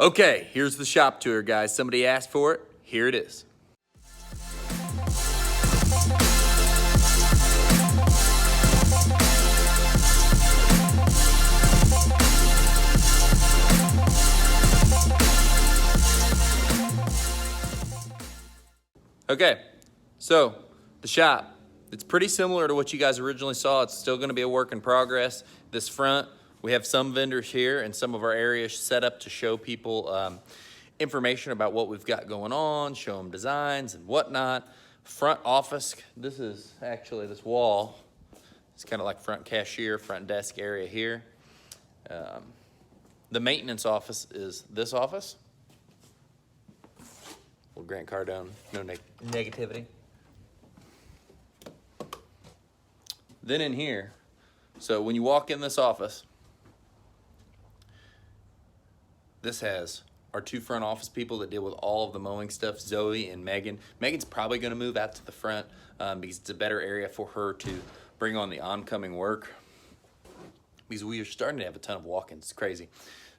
Okay, here's the shop tour, guys. Somebody asked for it. Here it is. Okay, so the shop, it's pretty similar to what you guys originally saw. It's still gonna be a work in progress. This front, we have some vendors here and some of our areas set up to show people information about what we've got going on, show them designs and whatnot. Front office, this is actually this wall. It's kind of like front cashier, front desk area here. The maintenance office is this office. Well, Grant Cardone, no negativity. Then in here, so when you walk in this office, this has our two front office people that deal with all of the mowing stuff, Zoe and Megan. Megan's probably gonna move out to the front because it's a better area for her to bring on the oncoming work, because we are starting to have a ton of walk-ins. It's crazy.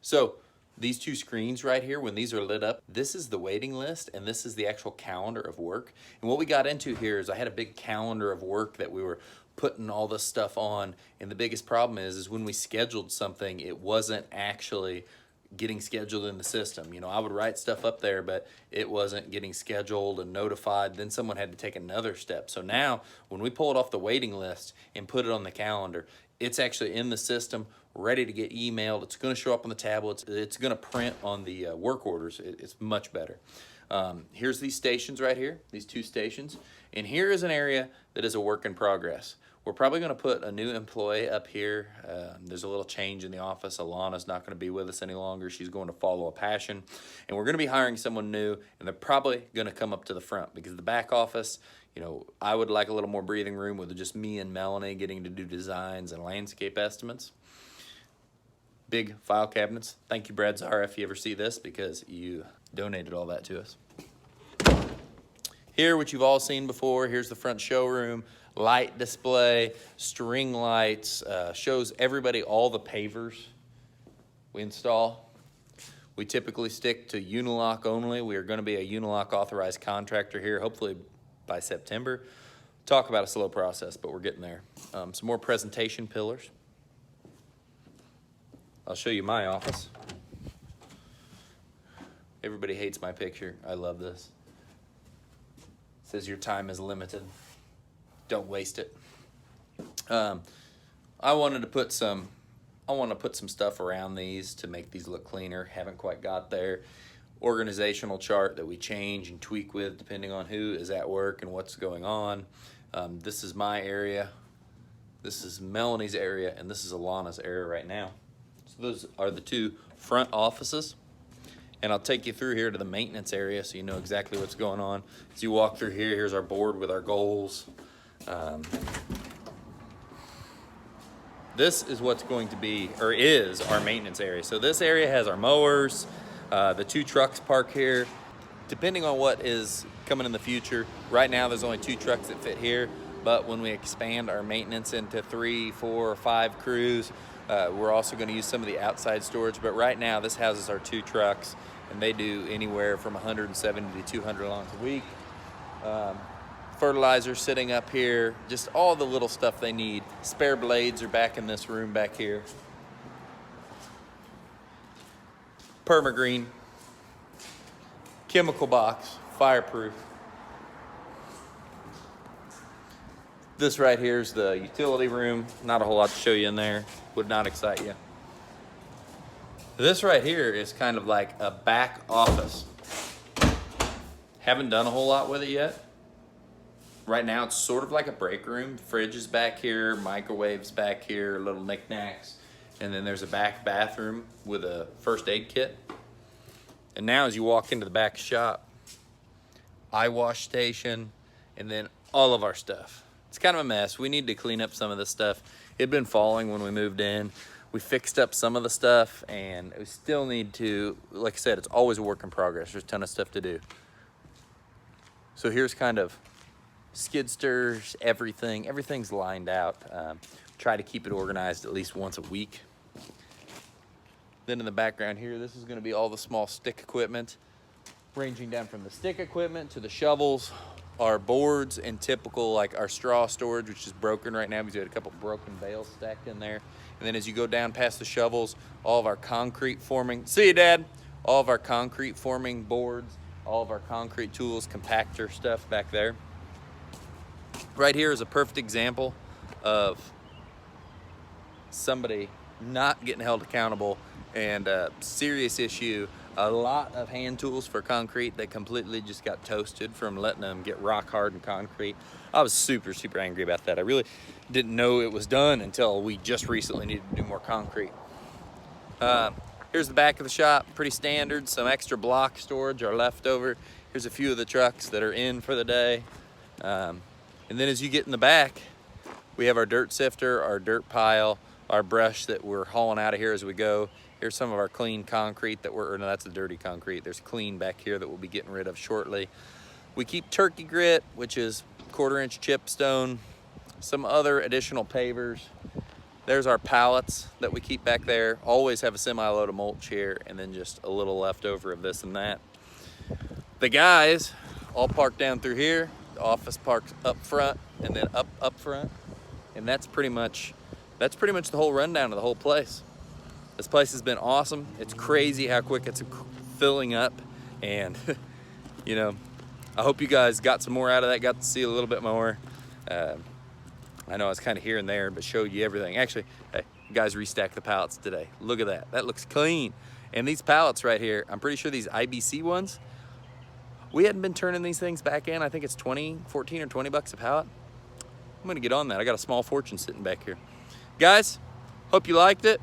So these two screens right here, when these are lit up, this is the waiting list and this is the actual calendar of work. And what we got into here is I had a big calendar of work that we were putting all this stuff on. And the biggest problem is when we scheduled something, it wasn't actually getting scheduled in the system. You know, I would write stuff up there, but it wasn't getting scheduled and notified. Then someone had to take another step. So now when we pull it off the waiting list and put it on the calendar, it's actually in the system, ready to get emailed. It's gonna show up on the tablet. It's gonna print on the work orders. It's much better. Here's these stations right here, these two stations. And here is an area that is a work in progress. We're probably gonna put a new employee up here. There's a little change in the office. Alana's not gonna be with us any longer. She's going to follow a passion. And we're gonna be hiring someone new, and they're probably gonna come up to the front because the back office, you know, I would like a little more breathing room with just me and Melanie getting to do designs and landscape estimates. Big file cabinets. Thank you, Brad Zara, if you ever see this, because you donated all that to us. Here, what you've all seen before, here's the front showroom, light display, string lights, shows everybody all the pavers we install. We typically stick to Unilock only. We are gonna be a Unilock authorized contractor here, hopefully by September. Talk about a slow process, but we're getting there. Some more presentation pillars. I'll show you my office. Everybody hates my picture. I love this. It says your time is limited. Don't waste it. I wanted to put some stuff around these to make these look cleaner. Haven't quite got there. Organizational chart that we change and tweak with depending on who is at work and what's going on. This is my area. This is Melanie's area, and this is Alana's area right now. So those are the two front offices. And I'll take you through here to the maintenance area so you know exactly what's going on. As you walk through here, here's our board with our goals. This is what's going to be, or is, our maintenance area. So this area has our mowers, the two trucks park here. Depending on what is coming in the future, right now there's only two trucks that fit here, but when we expand our maintenance into 3, 4, or 5 crews, we're also going to use some of the outside storage. But right now this houses our two trucks, and they do anywhere from 170 to 200 lawns a week. Fertilizer sitting up here, just all the little stuff they need. Spare blades are back in this room back here. Permagreen, chemical box, fireproof. This right here is the utility room. Not a whole lot to show you in there. Would not excite you. This right here is kind of like a back office. Haven't done a whole lot with it yet. Right now it's sort of like a break room. Fridge is back here, microwaves back here, little knickknacks. And then there's a back bathroom with a first aid kit. And now as you walk into the back shop, eye wash station, and then all of our stuff. It's kind of a mess. We need to clean up some of this stuff. It had been falling when we moved in. We fixed up some of the stuff, and we still need to, like I said, it's always a work in progress. There's a ton of stuff to do. So here's kind of skid steers, everything. Everything's lined out. Try to keep it organized at least once a week. Then in the background here, this is gonna be all the small stick equipment, ranging down from the stick equipment to the shovels, our boards, and typical like our straw storage, which is broken right now because we had a couple broken bales stacked in there. And then as you go down past the shovels, all of our concrete forming, see you, Dad, all of our concrete forming boards, all of our concrete tools, compactor stuff back there. Right here is a perfect example of somebody not getting held accountable and a serious issue. A lot of hand tools for concrete that completely just got toasted from letting them get rock hard in concrete. I was super angry about that. I really didn't know it was done until we just recently needed to do more concrete. Here's the back of the shop, pretty standard. Some extra block storage are left over. Here's a few of the trucks that are in for the day. And then as you get in the back, we have our dirt sifter, our dirt pile, our brush that we're hauling out of here as we go. Here's some of our clean concrete that no, that's the dirty concrete. There's clean back here that we'll be getting rid of shortly. We keep turkey grit, which is 1/4-inch chip stone, some other additional pavers. There's our pallets that we keep back there. Always have a semi-load of mulch here, and then just a little leftover of this and that. The guys all parked down through here. The office parks up front, and then up front. And that's pretty much the whole rundown of the whole place. This place has been awesome. It's crazy how quick it's filling up, and you know, I hope you guys got some more out of that, got to see a little bit more. I know I was kind of here and there, but showed you everything. Actually, hey, you guys restacked the pallets today. Look at that. That looks clean. And these pallets right here, I'm pretty sure these IBC ones, we hadn't been turning these things back in. I think it's 14 or 20 bucks a pallet. I'm gonna get on that. I got a small fortune sitting back here. Guys, hope you liked it.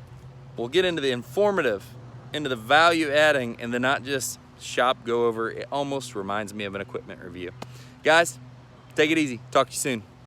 We'll get into the informative, into the value adding, and the not just shop go over. It almost reminds me of an equipment review. Guys, take it easy. Talk to you soon.